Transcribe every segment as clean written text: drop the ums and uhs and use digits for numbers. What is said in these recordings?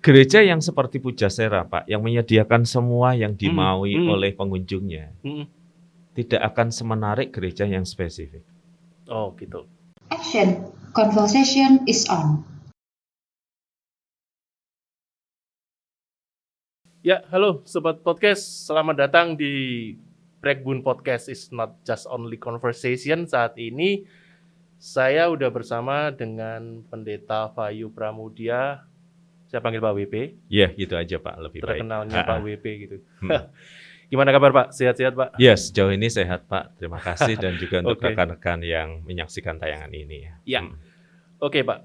Gereja yang seperti Pujasera, Pak, yang menyediakan semua yang Mhm, dimaui mhm, oleh pengunjungnya, mhm. tidak akan semenarik gereja yang spesifik. Oh, gitu. Action. Conversation is on. Ya, halo Sobat Podcast. Selamat datang di Breakbun Podcast is not just only conversation. Saat ini saya udah bersama dengan Pendeta Vayu Pramudia. Saya panggil Pak WP. Ya, gitu aja, Pak, lebih baik. Terkenalnya Pak WP gitu. Hmm. Gimana kabar Pak? Sehat-sehat Pak? Ya, sejauh ini sehat, Pak. Terima kasih dan juga untuk Oke. rekan-rekan yang menyaksikan tayangan ini. Ya. Oke Pak.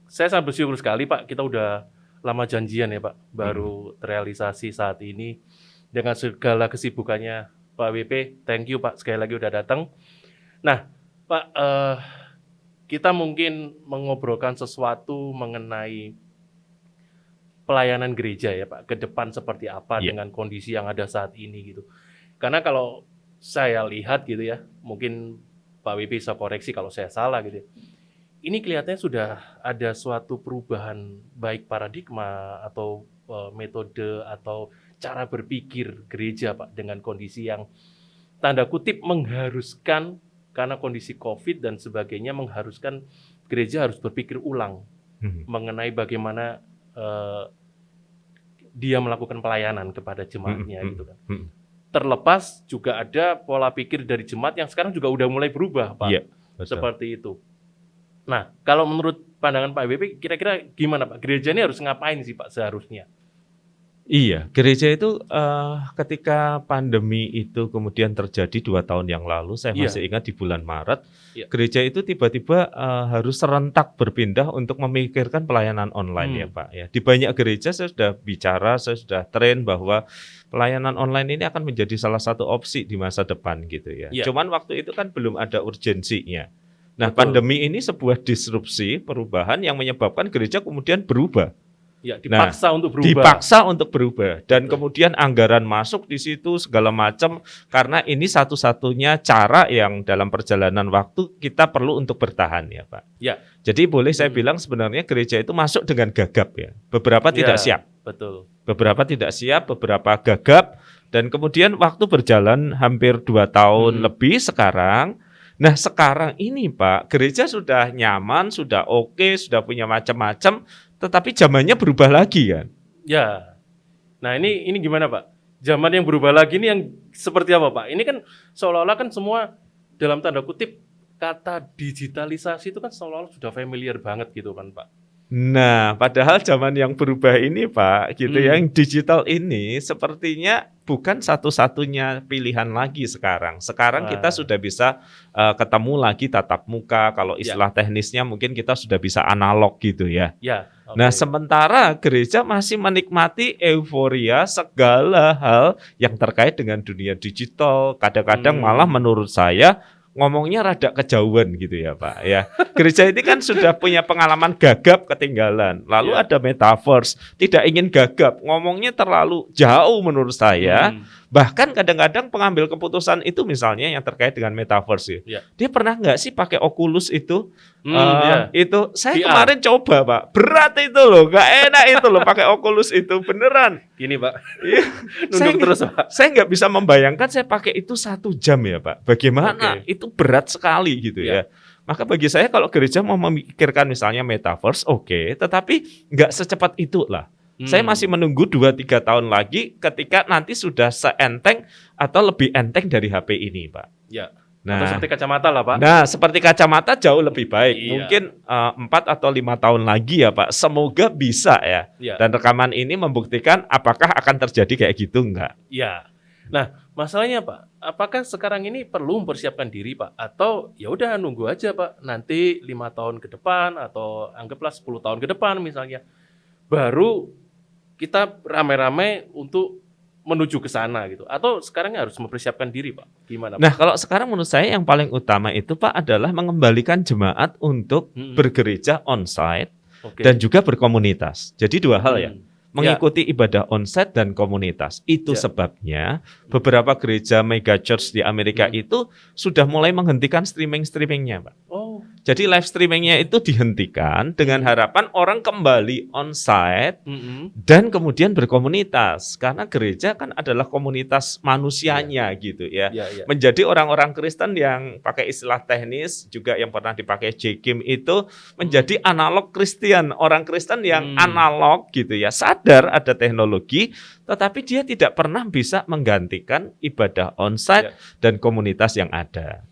Saya sangat bersyukur sekali Pak. Kita udah lama janjian ya Pak. Baru terrealisasi saat ini dengan segala kesibukannya Pak WP. Thank you Pak. Sekali lagi udah datang. Nah Pak, kita mungkin mengobrolkan sesuatu mengenai pelayanan gereja ya Pak, ke depan seperti apa Iya. dengan kondisi yang ada saat ini gitu. Karena kalau saya lihat gitu ya, mungkin Pak WP bisa koreksi kalau saya salah gitu ya. Ini kelihatannya sudah ada suatu perubahan baik paradigma atau metode atau cara berpikir gereja Pak dengan kondisi yang tanda kutip mengharuskan karena kondisi COVID dan sebagainya mengharuskan gereja harus berpikir ulang mengenai bagaimana dia melakukan pelayanan kepada jemaatnya gitu kan. Terlepas juga ada pola pikir dari jemaat yang sekarang juga udah mulai berubah Pak. Iya, betul. Seperti itu. Nah, kalau menurut pandangan Pak WP kira-kira gimana Pak? Gereja ini harus ngapain sih Pak seharusnya? Iya, gereja itu ketika pandemi itu kemudian terjadi 2 tahun yang lalu, saya Iya. masih ingat di bulan Maret, Iya. gereja itu tiba-tiba harus serentak berpindah untuk memikirkan pelayanan online ya Pak ya. Di banyak gereja saya sudah bicara, saya sudah train bahwa pelayanan online ini akan menjadi salah satu opsi di masa depan gitu ya. Iya. Cuman waktu itu kan belum ada urgensinya. Nah, Betul. pandemi ini sebuah disrupsi, perubahan yang menyebabkan gereja kemudian berubah. Ya, dipaksa untuk berubah. Dipaksa untuk berubah dan Betul. kemudian anggaran masuk di situ segala macam karena ini satu-satunya cara yang dalam perjalanan waktu kita perlu untuk bertahan ya Pak. Ya. Jadi boleh saya bilang sebenarnya gereja itu masuk dengan gagap ya. Beberapa tidak siap. Betul. Beberapa tidak siap, beberapa gagap dan kemudian waktu berjalan hampir 2 tahun lebih sekarang. Nah sekarang ini Pak, gereja sudah nyaman, sudah oke, sudah punya macam-macam, tetapi zamannya berubah lagi kan? Ya. Nah ini gimana Pak? Zaman yang berubah lagi ini yang seperti apa Pak? Ini kan seolah-olah kan semua dalam tanda kutip kata digitalisasi itu kan seolah-olah sudah familiar banget gitu kan Pak. Nah, padahal zaman yang berubah ini Pak, gitu yang digital ini sepertinya bukan satu-satunya pilihan lagi sekarang. Sekarang kita sudah bisa ketemu lagi tatap muka, kalau istilah teknisnya mungkin kita sudah bisa analog gitu ya. Ya. Okay. Nah, sementara gereja masih menikmati euforia segala hal yang terkait dengan dunia digital. Kadang-kadang malah menurut saya ngomongnya rada kejauhan gitu ya Pak ya. Gereja ini kan sudah punya pengalaman gagap ketinggalan. Lalu ada metaverse, tidak ingin gagap, ngomongnya terlalu jauh menurut saya. Bahkan kadang-kadang pengambil keputusan itu misalnya yang terkait dengan metaverse ya. Dia pernah nggak sih pakai Oculus itu? Itu saya VR. kemarin coba Pak, berat itu loh, nggak enak itu loh pakai Oculus itu beneran. Gini Pak, Iya. nunduk terus Pak. Saya nggak bisa membayangkan saya pakai itu 1 jam ya Pak. Bagaimana? Itu berat sekali gitu ya. Maka bagi saya kalau gereja mau memikirkan misalnya metaverse, oke, tetapi nggak secepat itu lah. Saya masih menunggu 2-3 tahun lagi ketika nanti sudah seenteng atau lebih enteng dari HP ini Pak. Ya. Nah, atau seperti kacamata lah Pak. Nah, seperti kacamata jauh lebih baik. Iya. Mungkin 4 atau 5 tahun lagi ya Pak. Semoga bisa ya. Iya. Dan rekaman ini membuktikan apakah akan terjadi kayak gitu enggak. Ya. Nah, masalahnya Pak, apakah sekarang ini perlu mempersiapkan diri Pak? Atau ya udah nunggu aja Pak, nanti 5 tahun ke depan atau anggaplah 10 tahun ke depan misalnya, baru kita rame-rame untuk menuju ke sana gitu. Atau sekarang harus mempersiapkan diri Pak? Gimana Pak? Nah, kalau sekarang menurut saya yang paling utama itu Pak adalah mengembalikan jemaat untuk bergereja onsite dan juga berkomunitas. Jadi 2 hal ya. Mengikuti ibadah onsite dan komunitas. Itu sebabnya beberapa gereja mega church di Amerika itu sudah mulai menghentikan streaming-streamingnya Pak. Oh Jadi live streamingnya itu dihentikan dengan harapan orang kembali onsite dan kemudian berkomunitas. Karena gereja kan adalah komunitas manusianya gitu ya. Menjadi orang-orang Kristen yang pakai istilah teknis juga yang pernah dipakai J. Kim itu menjadi analog Kristen. Orang Kristen yang analog gitu ya. Sadar ada teknologi tetapi dia tidak pernah bisa menggantikan ibadah onsite dan komunitas yang ada.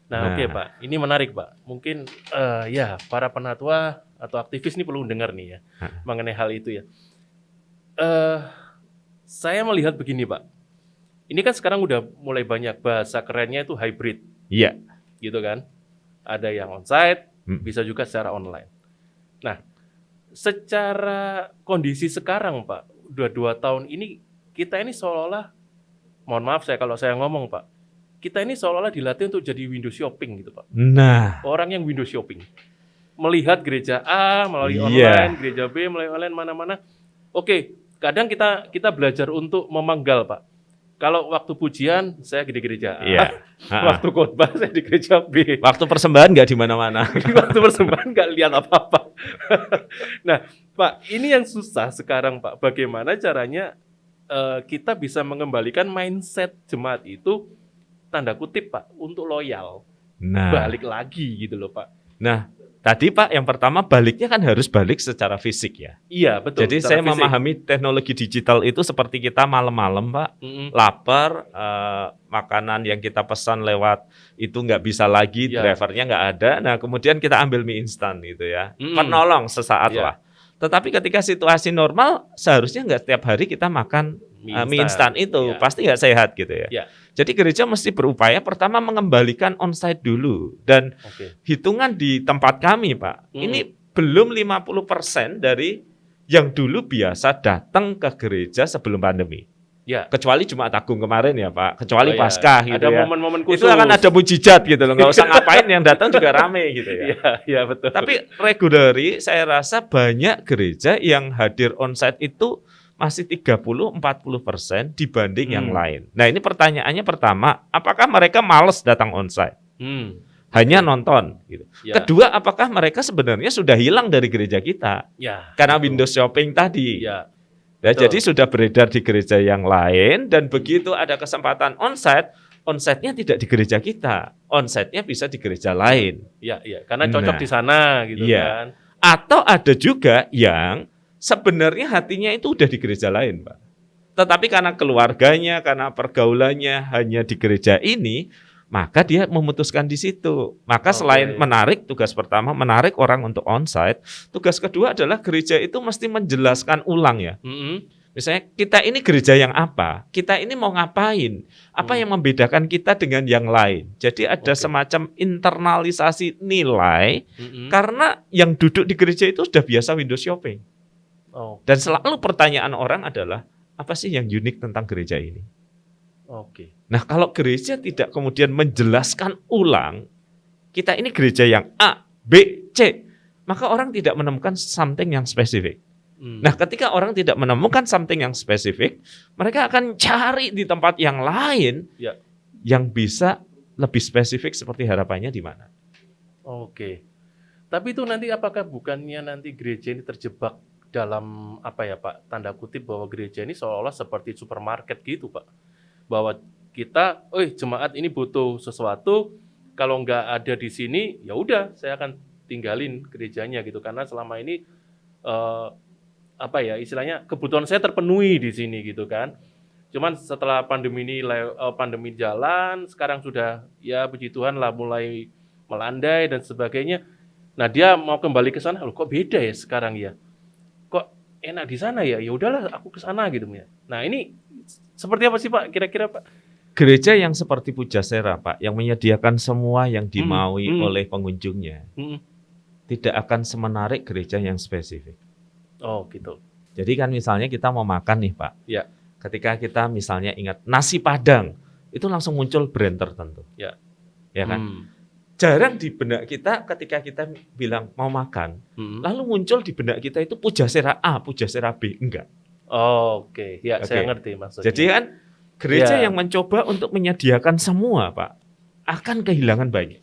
Nah, oke Pak, ini menarik Pak. Mungkin ya para penatua atau aktivis ini perlu dengar nih ya mengenai hal itu ya. Saya melihat begini Pak, ini kan sekarang udah mulai banyak bahasa kerennya itu hybrid. Iya. Gitu kan, ada yang onsite, bisa juga secara online. Nah, secara kondisi sekarang Pak, udah 2 tahun ini kita ini seolah-olah, mohon maaf kalau saya ngomong Pak, kita ini seolah-olah dilatih untuk jadi window shopping gitu Pak. Nah, orang yang window shopping, melihat gereja A melalui online, gereja B melalui online mana-mana. Oke, kadang kita belajar untuk memanggal Pak. Kalau waktu pujian saya di gereja A, waktu khotbah saya di gereja B. Waktu persembahan nggak di mana-mana. Waktu persembahan nggak lihat apa-apa. Nah, Pak, ini yang susah sekarang Pak. Bagaimana caranya kita bisa mengembalikan mindset jemaat itu tanda kutip Pak untuk loyal, balik lagi gitu loh Pak. Nah, tadi Pak yang pertama baliknya kan harus balik secara fisik ya. Iya betul. Jadi saya memahami teknologi digital itu seperti kita malam-malam Pak, lapar, makanan yang kita pesan lewat itu nggak bisa lagi, drivernya nggak ada. Nah kemudian kita ambil mie instan gitu ya, penolong sesaat lah. Tetapi ketika situasi normal seharusnya nggak setiap hari kita makan mie instan itu, pasti nggak sehat gitu ya. Jadi gereja mesti berupaya pertama mengembalikan onsite dulu. Dan hitungan di tempat kami Pak, ini belum 50% dari yang dulu biasa datang ke gereja sebelum pandemi. Kecuali Jumat Agung kemarin ya Pak, kecuali Paskah gitu ada ya. momen-momen khusus. Itu akan ada mujizat gitu loh, nggak usah ngapain yang datang juga rame gitu ya. Iya betul. Tapi regularly saya rasa banyak gereja yang hadir onsite itu masih 30-40% dibanding yang lain. Nah ini pertanyaannya pertama, apakah mereka malas datang onsite? Hanya nonton gitu. Kedua, apakah mereka sebenarnya sudah hilang dari gereja kita? Karena window shopping tadi. Ya, jadi sudah beredar di gereja yang lain dan begitu ada kesempatan onsite, onsite-nya tidak di gereja kita. Onsite-nya bisa di gereja lain. Karena cocok di sana gitu kan. Atau ada juga yang sebenarnya hatinya itu udah di gereja lain, Pak. Tetapi karena keluarganya, karena pergaulannya hanya di gereja ini, maka dia memutuskan di situ. Maka selain menarik, tugas pertama menarik orang untuk onsite, tugas kedua adalah gereja itu mesti menjelaskan ulang ya. Misalnya kita ini gereja yang apa? Kita ini mau ngapain? Apa yang membedakan kita dengan yang lain? Jadi ada semacam internalisasi nilai karena yang duduk di gereja itu sudah biasa window shopping. Dan selalu pertanyaan orang adalah, apa sih yang unik tentang gereja ini? Nah kalau gereja tidak kemudian menjelaskan ulang, kita ini gereja yang A, B, C, maka orang tidak menemukan something yang spesifik. Nah ketika orang tidak menemukan something yang spesifik, mereka akan cari di tempat yang lain yang bisa lebih spesifik seperti harapannya di mana. Tapi itu nanti apakah bukannya nanti gereja ini terjebak dalam apa ya Pak, tanda kutip bahwa gereja ini seolah-olah seperti supermarket gitu Pak, bahwa kita, jemaat ini butuh sesuatu, kalau nggak ada di sini, ya udah saya akan tinggalin gerejanya gitu, karena selama ini istilahnya kebutuhan saya terpenuhi di sini gitu kan. Cuman setelah pandemi ini pandemi jalan, sekarang sudah ya puji Tuhan lah mulai melandai dan sebagainya. Nah dia mau kembali ke sana, loh kok beda ya sekarang ya? Kok enak di sana ya? Ya udahlah aku ke sana gitu ya. Nah ini seperti apa sih Pak kira-kira Pak? Gereja yang seperti Pujasera Pak, yang menyediakan semua yang dimaui oleh pengunjungnya, tidak akan semenarik gereja yang spesifik. Gitu. Jadi kan misalnya kita mau makan nih Pak, ketika kita misalnya ingat nasi Padang, itu langsung muncul brand tertentu, ya kan? Jarang di benak kita ketika kita bilang mau makan, lalu muncul di benak kita itu Pujasera A, Pujasera B, enggak. Saya ngerti maksudnya. Jadi kan gereja yang mencoba untuk menyediakan semua Pak, akan kehilangan banyak.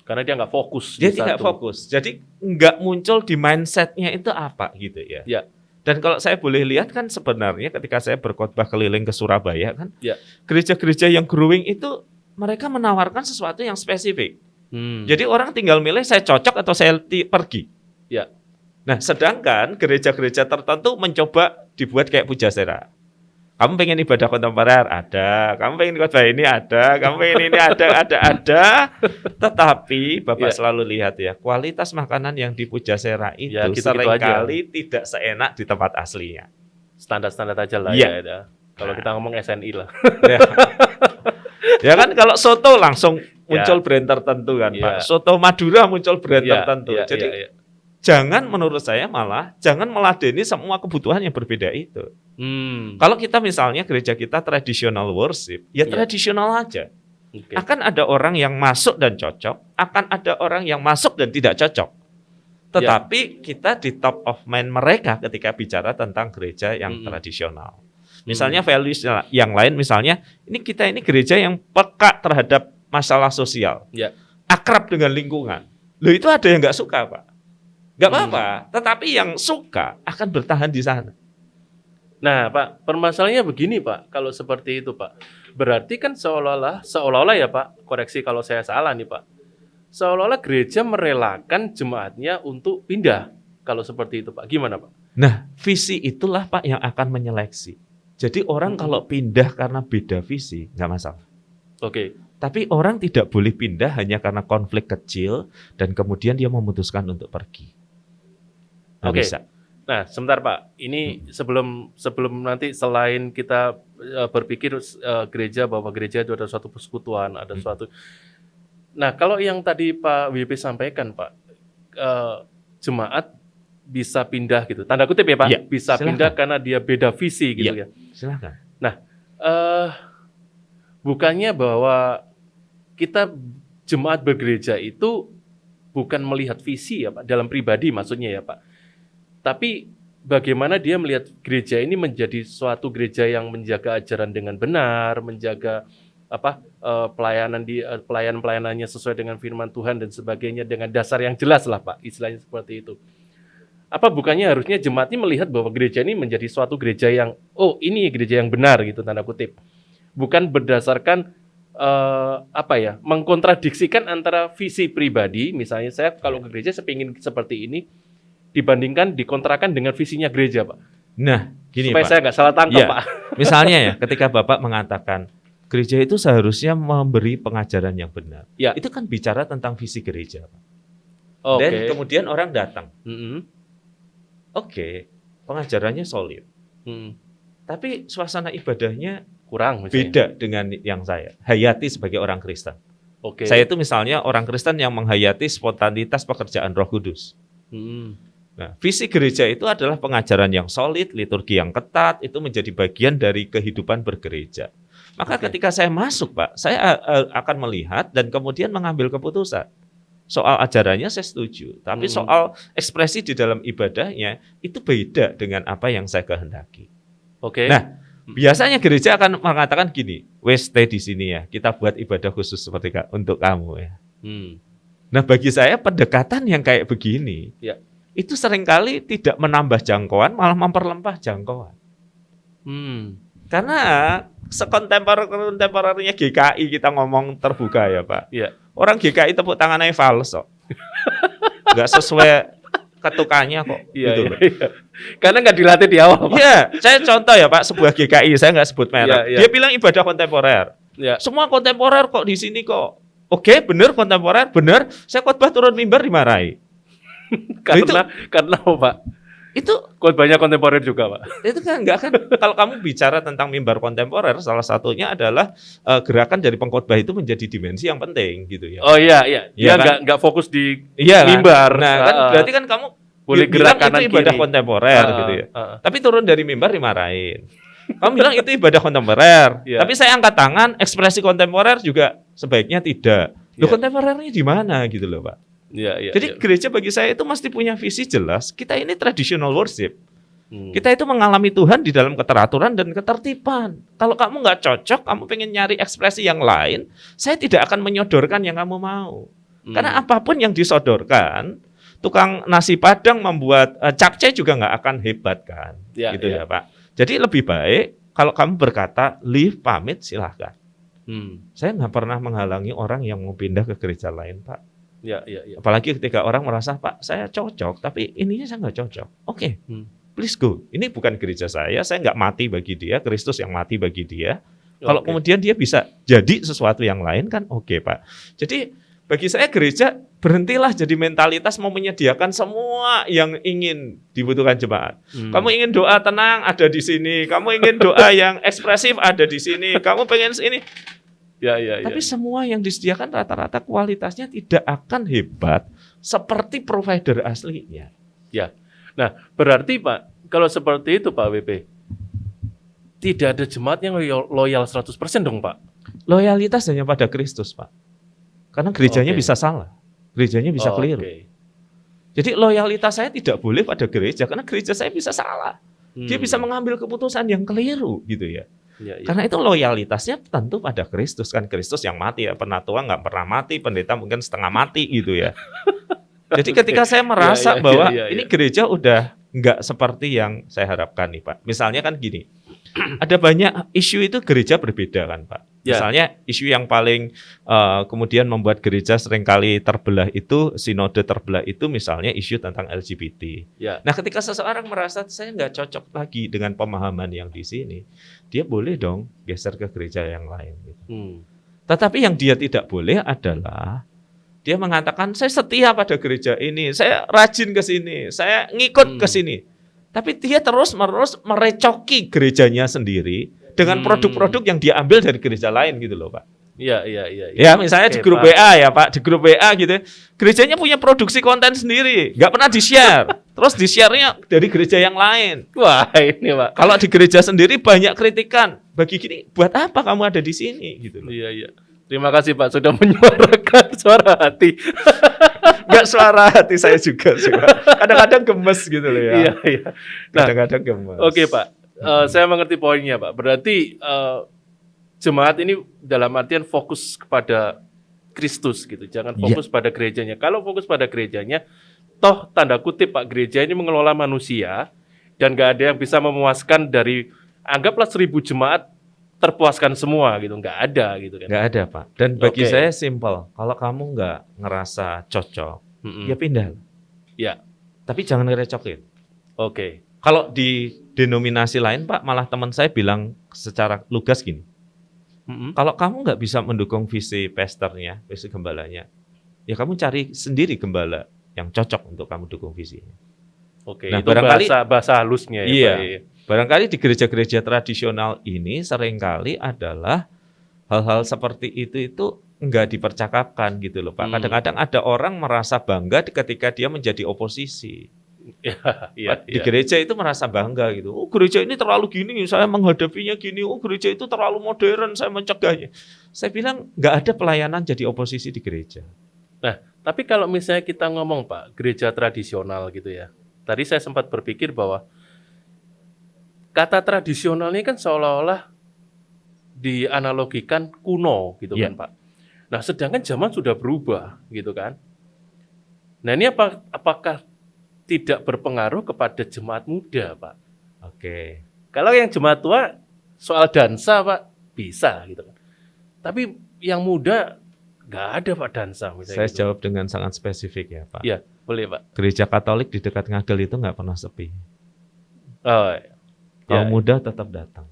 Karena dia nggak fokus. Dia di tidak satu. fokus. Jadi nggak muncul di mindsetnya itu apa gitu ya. Ya. Dan kalau saya boleh lihat kan sebenarnya ketika saya berkhotbah keliling ke Surabaya kan, Ya. gereja-gereja yang growing itu mereka menawarkan sesuatu yang spesifik. Jadi orang tinggal milih saya cocok atau saya pergi. Ya. Nah, sedangkan gereja-gereja tertentu mencoba dibuat kayak Pujasera. Kamu pengen ibadah kontemporer? Ada. Kamu pengen khotbah ini? Ada. Kamu pengen ini? Ada. Tetapi Bapak selalu lihat ya, kualitas makanan yang di Pujasera itu Ya, gitu-gitu seringkali tidak seenak di tempat aslinya. Standar-standar aja lah Iya. ya. Kalau kita ngomong SNI lah. Ya. Ya kan kalau soto langsung muncul Ya. brand tertentu kan, Ya. Pak. Soto Madura muncul brand Ya, tertentu. ya, Jadi ya, ya. jangan menurut saya malah jangan meladeni semua kebutuhan yang berbeda itu. Kalau kita misalnya gereja kita traditional worship, ya tradisional aja. Oke. Akan ada orang yang masuk dan cocok, akan ada orang yang masuk dan tidak cocok. Tetapi kita di top of mind mereka ketika bicara tentang gereja yang tradisional. Misalnya values yang lain, misalnya ini gereja yang peka terhadap masalah sosial, Ya. akrab dengan lingkungan. Loh itu ada yang nggak suka, Pak. Nggak apa-apa, tetapi yang suka akan bertahan di sana. Nah, Pak, permasalahannya begini, Pak. Kalau seperti itu, Pak, berarti kan seolah-olah ya, Pak. Koreksi kalau saya salah nih, Pak. Seolah-olah gereja merelakan jemaatnya untuk pindah. Kalau seperti itu, Pak, gimana, Pak? Nah, visi itulah Pak yang akan menyeleksi. Jadi orang kalau pindah karena beda visi nggak masalah. Oke. Tapi orang tidak boleh pindah hanya karena konflik kecil dan kemudian dia memutuskan untuk pergi. Nggak Oke. bisa. Nah, sebentar, Pak. Ini sebelum nanti selain kita berpikir gereja bahwa gereja itu ada suatu persekutuan, ada suatu. Nah, kalau yang tadi Pak WP sampaikan, Pak, jemaat bisa pindah gitu. Tanda kutip ya, Pak. Ya, Bisa silakan. pindah karena dia beda visi gitu ya. Silakan. Bukannya bahwa kita jemaat bergereja itu bukan melihat visi ya, Pak, dalam pribadi maksudnya ya, Pak. Tapi bagaimana dia melihat gereja ini menjadi suatu gereja yang menjaga ajaran dengan benar, menjaga pelayanannya sesuai dengan firman Tuhan dan sebagainya dengan dasar yang jelas lah, Pak, istilahnya seperti itu. Apa bukannya harusnya jemaat ini melihat bahwa gereja ini menjadi suatu gereja yang ini gereja yang benar gitu, tanda kutip. Bukan berdasarkan mengkontradiksikan antara visi pribadi, misalnya saya kalau ke gereja saya ingin seperti ini dibandingkan dikontrakan dengan visinya gereja, Pak. Nah, gini Supaya Pak. saya nggak salah tangkap, Iya. Pak. Misalnya ya, ketika Bapak mengatakan gereja itu seharusnya memberi pengajaran yang benar. Ya. Itu kan bicara tentang visi gereja, Pak. Oke. Dan kemudian orang datang. Mm-mm. Oke, pengajarannya solid. Mm-mm. Tapi suasana ibadahnya Kurang misalnya. beda dengan yang saya hayati sebagai orang Kristen. Oke. Saya itu misalnya orang Kristen yang menghayati spontanitas pekerjaan Roh Kudus. Mm-mm. Nah, visi gereja itu adalah pengajaran yang solid, liturgi yang ketat, itu menjadi bagian dari kehidupan bergereja. Maka ketika saya masuk, Pak, saya akan melihat dan kemudian mengambil keputusan. Soal ajarannya saya setuju, tapi soal ekspresi di dalam ibadahnya itu beda dengan apa yang saya kehendaki. Oke. Nah, biasanya gereja akan mengatakan gini, wes stay di sini ya, kita buat ibadah khusus seperti untuk kamu ya. Nah, bagi saya pendekatan yang kayak begini, Ya. itu seringkali tidak menambah jangkauan, malah memperlempah jangkauan. Karena sekontemporernya GKI kita ngomong terbuka ya Pak. Iya. Orang GKI tepuk tangannya fals kok. Nggak sesuai ketukannya kok. Iya, gitu iya, loh. iya. Karena nggak dilatih di awal, Pak. Iya, saya contoh ya Pak, sebuah GKI, saya nggak sebut merek. Iya, iya. Dia bilang ibadah kontemporer. Iya. Semua kontemporer kok di sini kok. Oke, bener kontemporer, bener. Saya khotbah turun mimbar dimarahi. Karena apa, Pak? Itu Banyak kontemporer juga, Pak. itu kan enggak kan. Kalau kamu bicara tentang mimbar kontemporer, salah satunya adalah gerakan dari pengkhotbah itu menjadi dimensi yang penting gitu ya. Oh iya, iya. Iya Dia kan? nggak fokus di Iya kan? mimbar. Nah, kan berarti kan kamu boleh bilang gerak kanan itu ibadah kiri. kontemporer gitu ya. Tapi turun dari mimbar dimarahin. Kamu bilang itu ibadah kontemporer. Iya. Tapi saya angkat tangan, ekspresi kontemporer juga sebaiknya tidak. Loh, Iya. kontemporernya di mana gitu loh, Pak. Iya, iya. Jadi iya. gereja bagi saya itu mesti punya visi jelas. Kita ini traditional worship. Hmm. Kita itu mengalami Tuhan di dalam keteraturan dan ketertiban. Kalau kamu nggak cocok, kamu pengen nyari ekspresi yang lain, saya tidak akan menyodorkan yang kamu mau. Karena apapun yang disodorkan, tukang nasi Padang membuat capcay juga nggak akan hebat kan, gitu ya Pak. Jadi lebih baik kalau kamu berkata leave, pamit, silahkan. Saya nggak pernah menghalangi orang yang mau pindah ke gereja lain, Pak. Ya. Apalagi ketika orang merasa, Pak, saya cocok, tapi ininya saya nggak cocok. Oke, please go. Ini bukan gereja saya nggak mati bagi dia, Kristus yang mati bagi dia. Kalau kemudian dia bisa jadi sesuatu yang lain kan oke, Pak. Jadi bagi saya gereja berhentilah jadi mentalitas mau menyediakan semua yang ingin dibutuhkan jemaat. Kamu ingin doa tenang ada di sini, kamu ingin doa yang ekspresif ada di sini, kamu pengen ini. Tapi semua yang disediakan rata-rata kualitasnya tidak akan hebat seperti provider aslinya. Ya. Nah, berarti Pak, kalau seperti itu Pak WP, tidak ada jemaat yang loyal 100% dong, Pak. Loyalitas hanya pada Kristus, Pak. Karena gerejanya bisa salah. Gerejanya bisa keliru. Jadi loyalitas saya tidak boleh pada gereja karena gereja saya bisa salah. Dia bisa mengambil keputusan yang keliru gitu ya. Karena itu loyalitasnya tentu pada Kristus kan, Kristus yang mati ya. Penatua nggak pernah mati, pendeta mungkin setengah mati gitu ya. Jadi ketika saya merasa bahwa ini gereja udah nggak seperti yang saya harapkan nih Pak. Misalnya kan gini, ada banyak isu itu gereja berbeda kan Pak. Misalnya isu yang paling kemudian membuat gereja seringkali terbelah itu, sinode terbelah itu misalnya isu tentang LGBT. Nah ketika seseorang merasa saya nggak cocok lagi dengan pemahaman yang di sini, dia boleh dong geser ke gereja yang lain. Gitu. Tetapi yang dia tidak boleh adalah dia mengatakan saya setia pada gereja ini, saya rajin ke sini, saya ngikut ke sini. Tapi dia terus-menerus merecoki gerejanya sendiri dengan produk-produk yang dia ambil dari gereja lain gitu loh, Pak. Iya. Ya, misalnya di grup WA ya, Pak, di grup WA gitu. Gerejanya punya produksi konten sendiri, nggak pernah di-share. Terus di-share-nya dari gereja yang lain. Wah, ini, Pak. Kalau di gereja sendiri banyak kritikan. Bagi gini, buat apa kamu ada di sini gitu loh. Iya. Terima kasih Pak sudah menyuarakan suara hati. Enggak suara hati saya juga sih, Pak. Kadang-kadang gemes gitu loh ya. Iya. Nah, kadang-kadang gemes. Oke, Pak. Saya mengerti poinnya, Pak. Berarti jemaat ini dalam artian fokus kepada Kristus gitu. Jangan fokus pada gerejanya. Kalau fokus pada gerejanya, toh tanda kutip Pak, gereja ini mengelola manusia dan nggak ada yang bisa memuaskan dari anggaplah 1.000 jemaat terpuaskan semua gitu, nggak ada gitu kan? Nggak ada Pak. Dan bagi saya simpel, kalau kamu nggak ngerasa cocok, ya pindah. Ya. Tapi jangan ngerecokin. Kalau di denominasi lain Pak, malah teman saya bilang secara lugas gini, kalau kamu nggak bisa mendukung visi pastornya, visi gembalanya, ya kamu cari sendiri gembala yang cocok untuk kamu dukung visinya. Nah, itu barangkali bahasa halusnya ya. Iya. Pak. Barangkali di gereja-gereja tradisional ini seringkali adalah hal-hal seperti itu enggak dipercakapkan gitu loh Pak. Kadang-kadang ada orang merasa bangga ketika dia menjadi oposisi. Di gereja itu merasa bangga gitu. Oh gereja ini terlalu gini, saya menghadapinya gini. Oh gereja itu terlalu modern, saya mencegahnya. Saya bilang enggak ada pelayanan jadi oposisi di gereja. Nah, tapi kalau misalnya kita ngomong Pak, gereja tradisional gitu ya. Tadi saya sempat berpikir bahwa kata tradisional ini kan seolah-olah dianalogikan kuno gitu kan Pak. Nah sedangkan zaman sudah berubah gitu kan. Nah ini apakah tidak berpengaruh kepada jemaat muda Pak? Kalau yang jemaat tua soal dansa Pak bisa gitu kan. Tapi yang muda nggak ada Pak dansa. Saya jawab dengan sangat spesifik ya Pak. Iya boleh Pak. Gereja Katolik di dekat Ngagel itu nggak pernah sepi. Kaum muda tetap datang.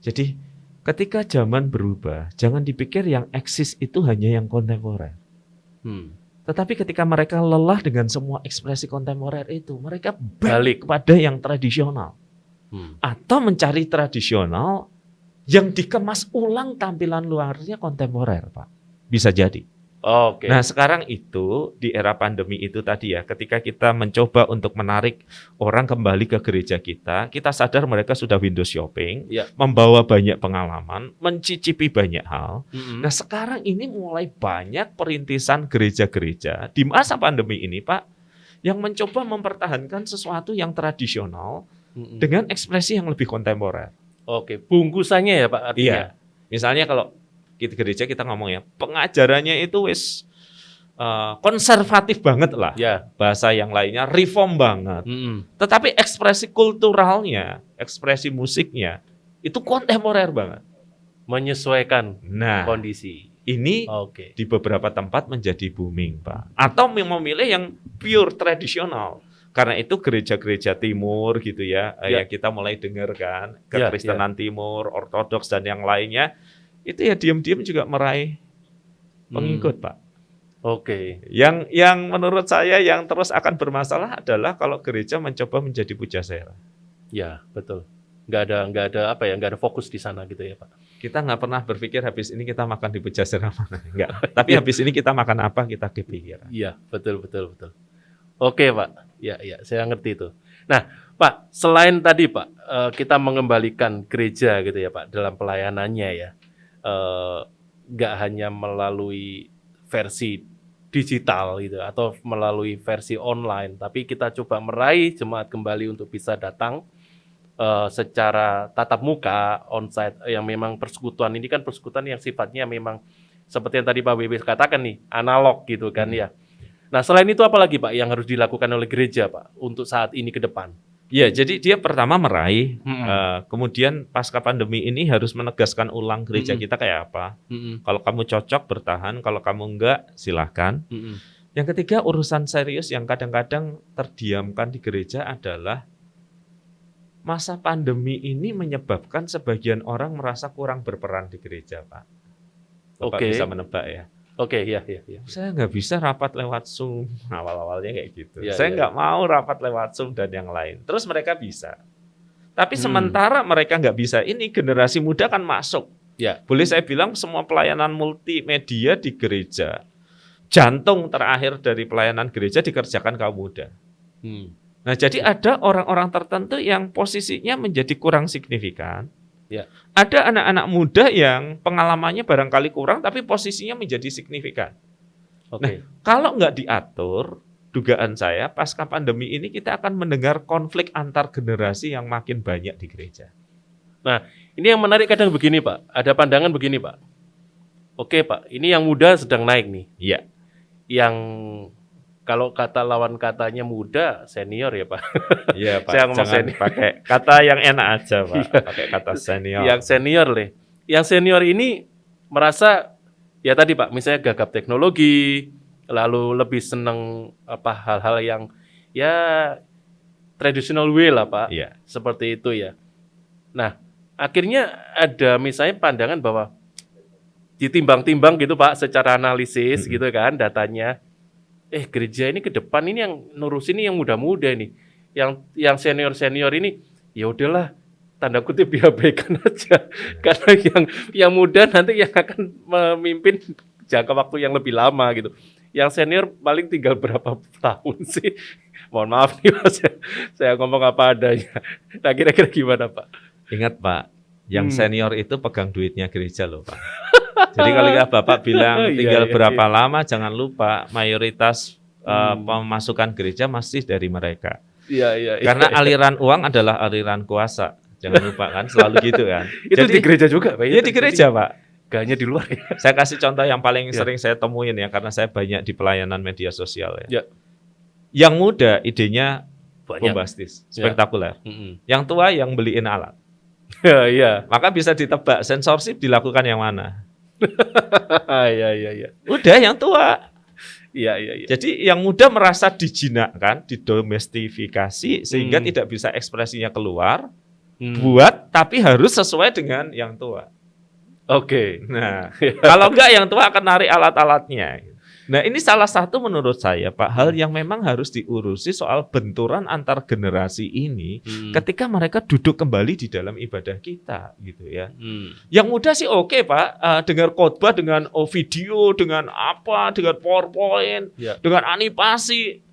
Jadi ketika zaman berubah, jangan dipikir yang eksis itu hanya yang kontemporer. Tetapi ketika mereka lelah dengan semua ekspresi kontemporer itu, mereka balik kepada yang tradisional. Atau mencari tradisional yang dikemas ulang tampilan luarnya kontemporer, Pak. Bisa jadi. Nah sekarang itu di era pandemi itu tadi ya, ketika kita mencoba untuk menarik orang kembali ke gereja kita sadar mereka sudah window shopping, membawa banyak pengalaman, mencicipi banyak hal. Nah sekarang ini mulai banyak perintisan gereja-gereja di masa pandemi ini Pak, yang mencoba mempertahankan sesuatu yang tradisional dengan ekspresi yang lebih kontemporer. Bungkusannya ya Pak artinya? Iya, misalnya kalau kita gereja kita ngomong ya, pengajarannya itu konservatif banget lah. Ya. Bahasa yang lainnya reform banget. Tetapi ekspresi kulturalnya, ekspresi musiknya itu kontemporer banget. Menyesuaikan Nah, kondisi. ini Oke. di beberapa tempat menjadi booming, Pak. Atau memilih yang pure tradisional. Karena itu gereja-gereja timur gitu ya, Ya. yang kita mulai dengar kan, Ya, kekristenan timur, ortodoks dan yang lainnya, itu ya diam-diam juga meraih pengikut, Pak. Oke. Yang menurut saya yang terus akan bermasalah adalah kalau gereja mencoba menjadi pujasera. Ya, betul. Nggak ada fokus di sana gitu ya, Pak. Kita nggak pernah berpikir habis ini kita makan di pujasera mana, enggak. Tapi habis ini kita makan apa kita kepikiran. Iya, betul. Oke, Pak. Ya, saya ngerti itu. Nah, Pak, selain tadi, Pak, kita mengembalikan gereja gitu ya, Pak, dalam pelayanannya ya, nggak hanya melalui versi digital gitu atau melalui versi online, tapi kita coba meraih jemaat kembali untuk bisa datang secara tatap muka onsite yang memang persekutuan ini kan persekutuan yang sifatnya memang seperti yang tadi Pak Wibi katakan nih analog gitu kan ya. Nah selain itu apa lagi Pak yang harus dilakukan oleh gereja Pak untuk saat ini ke depan? Ya, jadi dia pertama meraih, kemudian pasca pandemi ini harus menegaskan ulang gereja kita kayak apa. Kalau kamu cocok bertahan, kalau kamu enggak silahkan. Yang ketiga urusan serius yang kadang-kadang terdiamkan di gereja adalah masa pandemi ini menyebabkan sebagian orang merasa kurang berperan di gereja, Pak. Bapak bisa menebak ya. Oke, ya. Saya nggak bisa rapat lewat Zoom, awal-awalnya kayak gitu. Ya, Saya nggak mau rapat lewat Zoom dan yang lain. Terus mereka bisa. Tapi sementara mereka nggak bisa ini, generasi muda kan masuk. Ya. Boleh saya bilang semua pelayanan multimedia di gereja, jantung terakhir dari pelayanan gereja dikerjakan kaum muda. Nah, jadi ada orang-orang tertentu yang posisinya menjadi kurang signifikan. Ya. Ada anak-anak muda yang pengalamannya barangkali kurang, tapi posisinya menjadi signifikan. Nah, kalau nggak diatur, dugaan saya pasca pandemi ini kita akan mendengar konflik antar generasi yang makin banyak di gereja. Nah, ini yang menarik kadang begini Pak, ada pandangan begini Pak. Oke Pak, ini yang muda sedang naik nih. Iya. Yang kalau kata lawan katanya muda, senior ya Pak. Iya Pak, Saya ngomong jangan pakai kata yang enak aja Pak, pakai kata senior. Yang senior Le. Yang senior ini merasa, ya tadi Pak, misalnya gagap teknologi, lalu lebih senang hal-hal yang ya traditional way lah Pak, seperti itu ya. Nah, akhirnya ada misalnya pandangan bahwa ditimbang-timbang gitu Pak, secara analisis gitu kan datanya. Gereja ini ke depan ini yang nurus ini yang muda-muda nih, yang senior-senior ini ya udahlah tanda kutip diabaikan aja, karena yang muda nanti yang akan memimpin jangka waktu yang lebih lama gitu. Yang senior paling tinggal berapa tahun sih? Mohon maaf nih Pak, saya ngomong apa adanya. Nah kira-kira gimana Pak? Ingat Pak, yang senior itu pegang duitnya gereja loh Pak. Jadi kalau Bapak bilang tinggal berapa lama, jangan lupa mayoritas pemasukan gereja masih dari mereka. Iya. Karena aliran uang adalah aliran kuasa. Jangan lupa kan, selalu gitu kan. Itu jadi, di gereja juga Pak? Iya di gereja Pak. Gak hanya di luar ya? Saya kasih contoh yang paling sering saya temuin ya, karena saya banyak di pelayanan media sosial ya. Yang muda idenya bombastis, spektakuler. Yang tua yang beliin alat. Iya. Maka bisa ditebak sensorship dilakukan yang mana. Iya. Udah yang tua. Iya. Jadi yang muda merasa dijinakkan, didomestifikasi sehingga tidak bisa ekspresinya keluar. Buat tapi harus sesuai dengan yang tua. Oke. Nah, kalau enggak yang tua akan narik alat-alatnya. Nah, ini salah satu menurut saya Pak, hal yang memang harus diurusi soal benturan antar generasi ini ketika mereka duduk kembali di dalam ibadah kita gitu ya. Yang muda sih oke Pak, dengar khotbah dengan video, dengan apa, dengan PowerPoint, dengan animasi.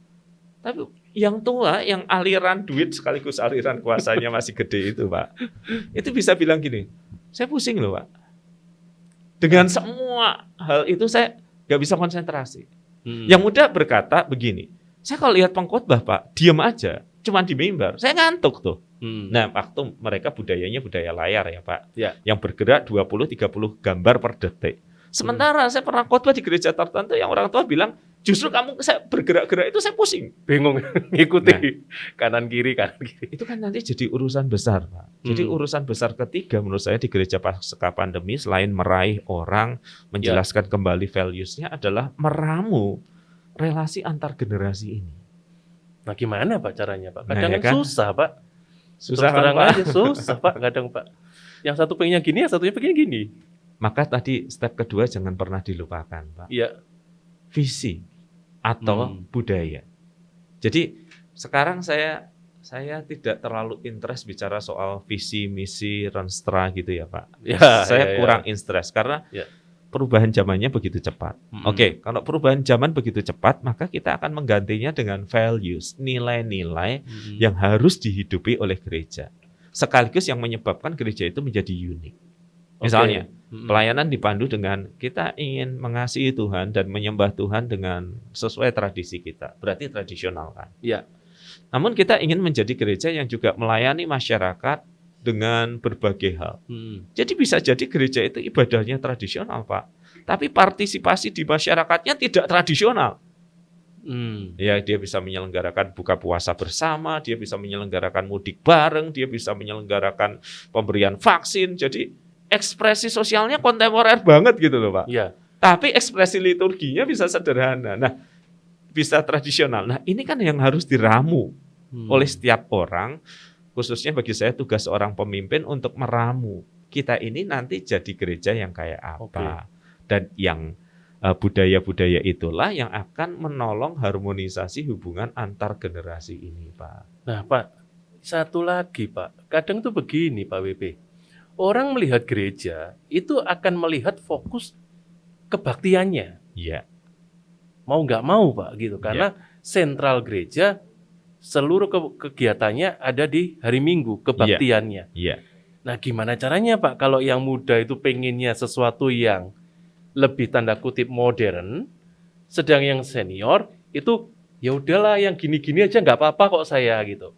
Tapi yang tua, yang aliran duit sekaligus aliran kuasanya masih gede itu Pak, itu bisa bilang gini, saya pusing loh Pak. Dengan semua hal itu saya nggak bisa konsentrasi. Yang muda berkata begini, saya kalau lihat pengkhotbah Pak, diam aja, cuman di mimbar, saya ngantuk tuh. Nah, waktu mereka budayanya budaya layar ya Pak, yang bergerak 20-30 gambar per detik. Sementara saya pernah khotbah di gereja tertentu yang orang tua bilang, Justru saya bergerak-gerak itu saya pusing. Bingung ngikuti kanan kiri. Itu kan nanti jadi urusan besar, Pak. Jadi urusan besar ketiga menurut saya di gereja pasca pandemi selain meraih orang, menjelaskan kembali values-nya adalah meramu relasi antar generasi ini. Nah, gimana Pak caranya, Pak? Kadang Nah, ya kan? susah, Pak. Susah Terus kan, terang Pak? aja susah, Pak, kadang, Pak. Yang satu pengennya gini, yang satunya pengennya gini. Maka tadi step kedua jangan pernah dilupakan, Pak. Iya. Visi atau budaya. Jadi sekarang saya tidak terlalu interest bicara soal visi, misi, renstra gitu ya, Pak. Saya kurang interest karena perubahan zamannya begitu cepat. Oke, kalau perubahan zaman begitu cepat, maka kita akan menggantinya dengan values, nilai-nilai yang harus dihidupi oleh gereja. Sekaligus yang menyebabkan gereja itu menjadi unik. Misalnya, pelayanan dipandu dengan kita ingin mengasihi Tuhan dan menyembah Tuhan dengan sesuai tradisi kita. Berarti tradisional kan? Iya. Namun kita ingin menjadi gereja yang juga melayani masyarakat dengan berbagai hal. Jadi bisa jadi gereja itu ibadahnya tradisional, Pak. Tapi partisipasi di masyarakatnya tidak tradisional. Ya, dia bisa menyelenggarakan buka puasa bersama, dia bisa menyelenggarakan mudik bareng, dia bisa menyelenggarakan pemberian vaksin. Jadi ekspresi sosialnya kontemporer banget gitu loh, Pak. Iya. Tapi ekspresi liturginya bisa sederhana. Nah, bisa tradisional. Nah, ini kan yang harus diramu oleh setiap orang, khususnya bagi saya tugas seorang pemimpin untuk meramu. Kita ini nanti jadi gereja yang kayak apa. Dan yang budaya-budaya itulah yang akan menolong harmonisasi hubungan antar generasi ini, Pak. Nah, Pak, satu lagi, Pak. Kadang tuh begini, Pak WP. Orang melihat gereja itu akan melihat fokus kebaktiannya. Iya. Mau nggak mau, Pak, gitu. Karena sentral gereja seluruh kegiatannya ada di hari Minggu, kebaktiannya. Iya. Nah, gimana caranya, Pak, kalau yang muda itu pengennya sesuatu yang lebih tanda kutip modern, sedang yang senior itu ya udahlah yang gini-gini aja nggak apa-apa kok saya gitu.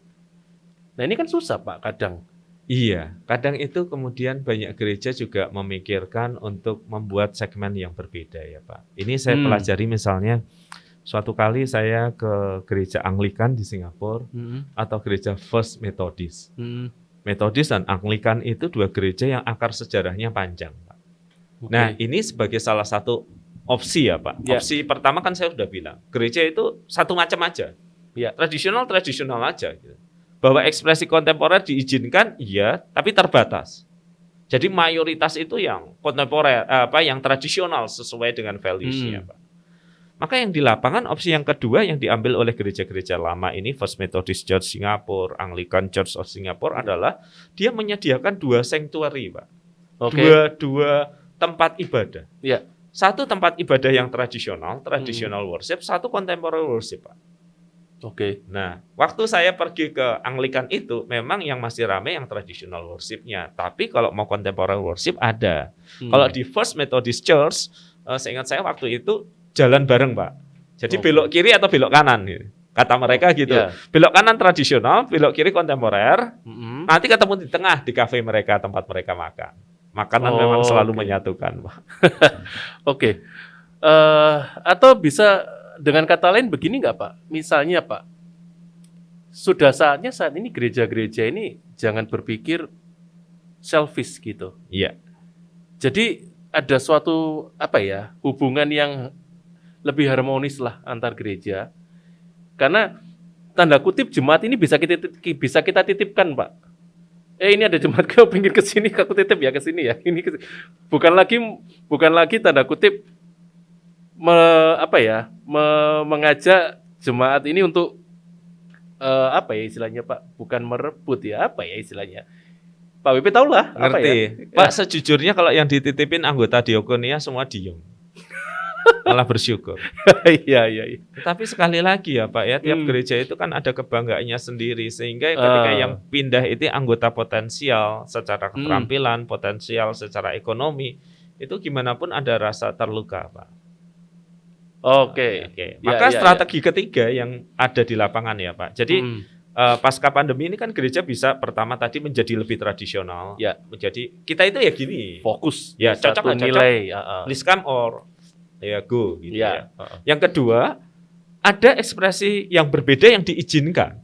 Nah, ini kan susah, Pak, kadang. Iya, kadang itu kemudian banyak gereja juga memikirkan untuk membuat segmen yang berbeda ya, Pak. Ini saya pelajari misalnya suatu kali saya ke gereja Anglikan di Singapura atau gereja First Methodist. Methodist dan Anglikan itu dua gereja yang akar sejarahnya panjang, Pak. Nah, ini sebagai salah satu opsi ya, Pak. Opsi pertama kan saya sudah bilang, gereja itu satu macam aja. Tradisional aja gitu. Bahwa ekspresi kontemporer diizinkan, iya, tapi terbatas. Jadi mayoritas itu yang kontemporer, yang tradisional sesuai dengan values-nya, Pak. Maka yang di lapangan opsi yang kedua yang diambil oleh gereja-gereja lama ini, First Methodist Church Singapore, Anglican Church of Singapore adalah dia menyediakan dua sanctuary, Pak. Dua tempat ibadah. Satu tempat ibadah yang tradisional worship, satu contemporary worship, Pak. Nah, waktu saya pergi ke Anglikan itu, memang yang masih ramai yang traditional worship-nya. Tapi kalau mau contemporary worship ada. Kalau di First Methodist Church, seingat saya waktu itu jalan bareng, Pak. Jadi belok kiri atau belok kanan, gitu. Kata mereka gitu. Belok kanan tradisional, belok kiri kontemporer. Nanti ketemu di tengah di kafe mereka, tempat mereka makan. Makanan memang selalu menyatukan, Pak. Atau bisa dengan kata lain begini nggak, Pak? Misalnya, Pak, sudah saatnya saat ini gereja-gereja ini jangan berpikir selfish gitu. Iya. Jadi ada suatu hubungan yang lebih harmonis lah antar gereja. Karena tanda kutip jemaat ini bisa kita titipkan, Pak. Ini ada jemaat kau pengen ke sini, aku titip ya ke sini ya. Ini bukan lagi tanda kutip mengajak jemaat ini untuk istilahnya, Pak, bukan merebut ya, istilahnya. Pak WP tahu lah. Ngerti. Pak, sejujurnya kalau yang dititipin anggota diakonia semua diem. Malah bersyukur. Iya. Tapi sekali lagi ya, Pak, ya, tiap gereja itu kan ada kebanggaannya sendiri, sehingga ketika yang pindah itu anggota potensial secara keterampilan, potensial secara ekonomi, itu gimana pun ada rasa terluka, Pak. Maka strategi ketiga yang ada di lapangan ya, Pak. Jadi pasca pandemi ini kan gereja bisa pertama tadi menjadi lebih tradisional. Menjadi kita itu ya gini. Fokus. Ya, cocok nilai. Please come or ya go gitu Ya. ya. Yang kedua, ada ekspresi yang berbeda yang diizinkan,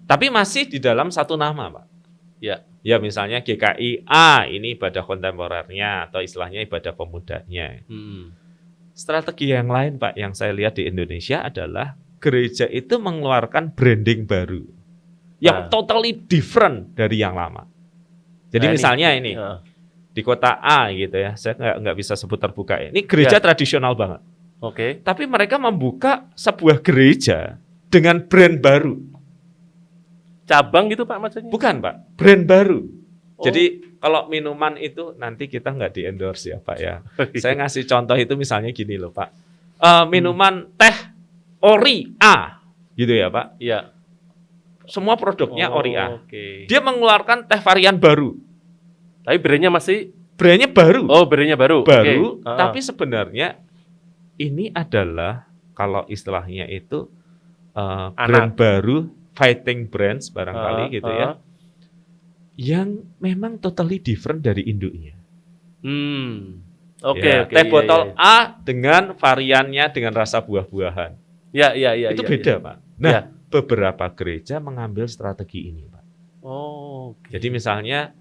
tapi masih di dalam satu nama, Pak. Ya. Ya misalnya GKI A ini ibadah kontemporernya atau istilahnya ibadah pemudanya. Strategi yang lain, Pak, yang saya lihat di Indonesia adalah gereja itu mengeluarkan branding baru yang totally different dari yang lama. Jadi misalnya ini di kota A gitu ya, saya nggak bisa sebut terbuka. Ini gereja tradisional banget. Oke. Tapi mereka membuka sebuah gereja dengan brand baru. Cabang gitu Pak maksudnya? Bukan Pak, brand baru. Jadi kalau minuman itu nanti kita nggak di-endorse ya Pak ya. Saya ngasih contoh itu misalnya gini loh Pak. Minuman teh Ori A gitu ya Pak. Iya. Semua produknya Ori A. Oke. Dia mengeluarkan teh varian baru. Tapi brandnya masih? Brandnya baru. Oh brandnya baru. Baru, Okay. tapi sebenarnya ini adalah kalau istilahnya itu brand baru, fighting brands barangkali gitu ya. Yang memang totally different dari induknya. Oke. Teh botol A dengan variannya dengan rasa buah-buahan. Ya. Itu beda Pak. Nah, beberapa gereja mengambil strategi ini Pak. Jadi misalnya,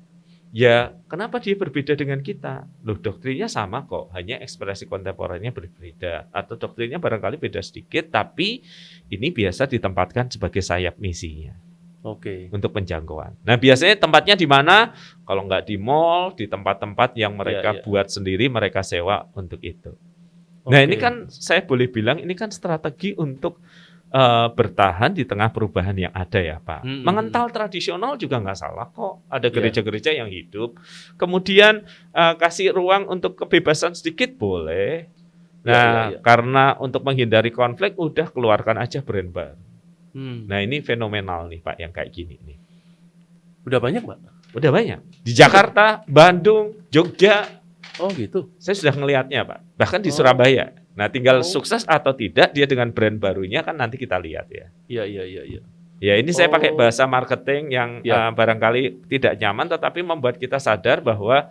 ya kenapa dia berbeda dengan kita? Loh doktrinnya sama kok, hanya ekspresi kontemporer-nya berbeda. Atau doktrinnya barangkali beda sedikit, tapi ini biasa ditempatkan sebagai sayap misinya. Untuk penjangkauan. Nah biasanya tempatnya di mana? Kalau nggak di mall, di tempat-tempat yang mereka buat sendiri, mereka sewa untuk itu. Nah ini kan saya boleh bilang ini kan strategi untuk bertahan di tengah perubahan yang ada ya Pak. Mengental tradisional juga nggak salah kok. Ada gereja-gereja yang hidup. Kemudian kasih ruang untuk kebebasan sedikit boleh. Nah karena untuk menghindari konflik udah keluarkan aja brand baru. Nah ini fenomenal nih Pak yang kayak gini nih. Udah banyak Pak? Udah banyak. Di Jakarta, Bandung, Jogja. Oh gitu. Saya sudah ngelihatnya Pak. Bahkan di Surabaya. Nah tinggal sukses atau tidak dia dengan brand barunya kan nanti kita lihat ya. Iya. Ya ini saya pakai bahasa marketing yang barangkali tidak nyaman tetapi membuat kita sadar bahwa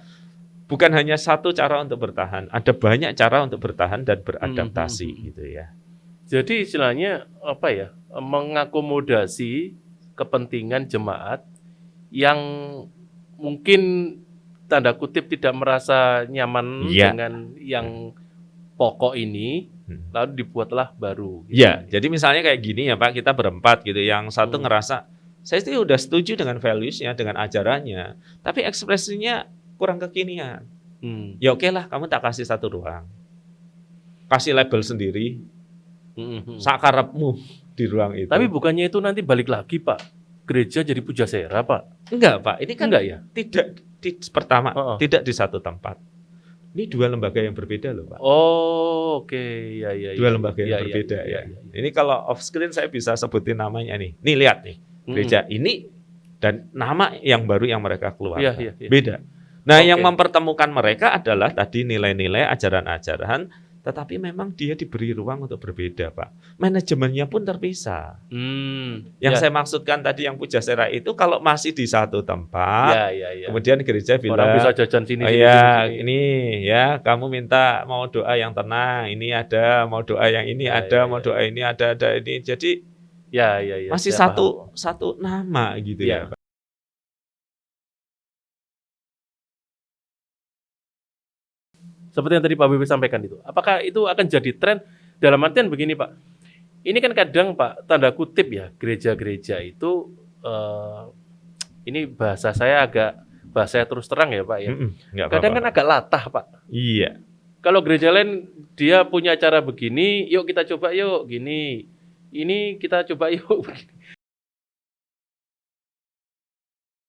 bukan hanya satu cara untuk bertahan. Ada banyak cara untuk bertahan dan beradaptasi gitu ya. Jadi istilahnya apa ya, mengakomodasi kepentingan jemaat yang mungkin tanda kutip tidak merasa nyaman dengan yang pokok ini, lalu dibuatlah baru. Gitu. Ya, jadi misalnya kayak gini ya Pak, kita berempat gitu, yang satu ngerasa, saya sih udah setuju dengan values-nya, dengan ajarannya, tapi ekspresinya kurang kekinian. Ya oke lah, kamu tak kasih satu ruang. Kasih label sendiri, sakarepmu di ruang itu. Tapi bukannya itu nanti balik lagi Pak, gereja jadi pujasera Pak? Enggak Pak, ini kan enggak ya? Pertama, tidak di satu tempat. Ini dua lembaga yang berbeda loh Pak. Oke. Ya. Dua lembaga yang berbeda ya. Ini kalau off screen saya bisa sebutin namanya nih. Nih lihat nih, gereja ini dan nama yang baru yang mereka keluarkan. Beda. Nah yang mempertemukan mereka adalah tadi nilai-nilai ajaran-ajaran. Tetapi memang dia diberi ruang untuk berbeda, Pak. Manajemennya pun terpisah. Yang saya maksudkan tadi yang pujasera itu kalau masih di satu tempat, kemudian gereja bilang, orang bisa jajan sini. Ini ya, kamu minta mau doa yang tenang, ini ada, mau doa yang ini ada, mau doa ini ada ini. Jadi masih satu nama gitu ya, Pak. Seperti yang tadi Pak Bibi sampaikan itu. Apakah itu akan jadi tren? Dalam artian begini Pak. Ini kan kadang Pak, tanda kutip ya, gereja-gereja itu, ini bahasa saya terus terang ya Pak ya. Kadang kan agak latah Pak. Iya. Kalau gereja lain dia punya cara begini, yuk kita coba yuk gini. Ini kita coba yuk begini.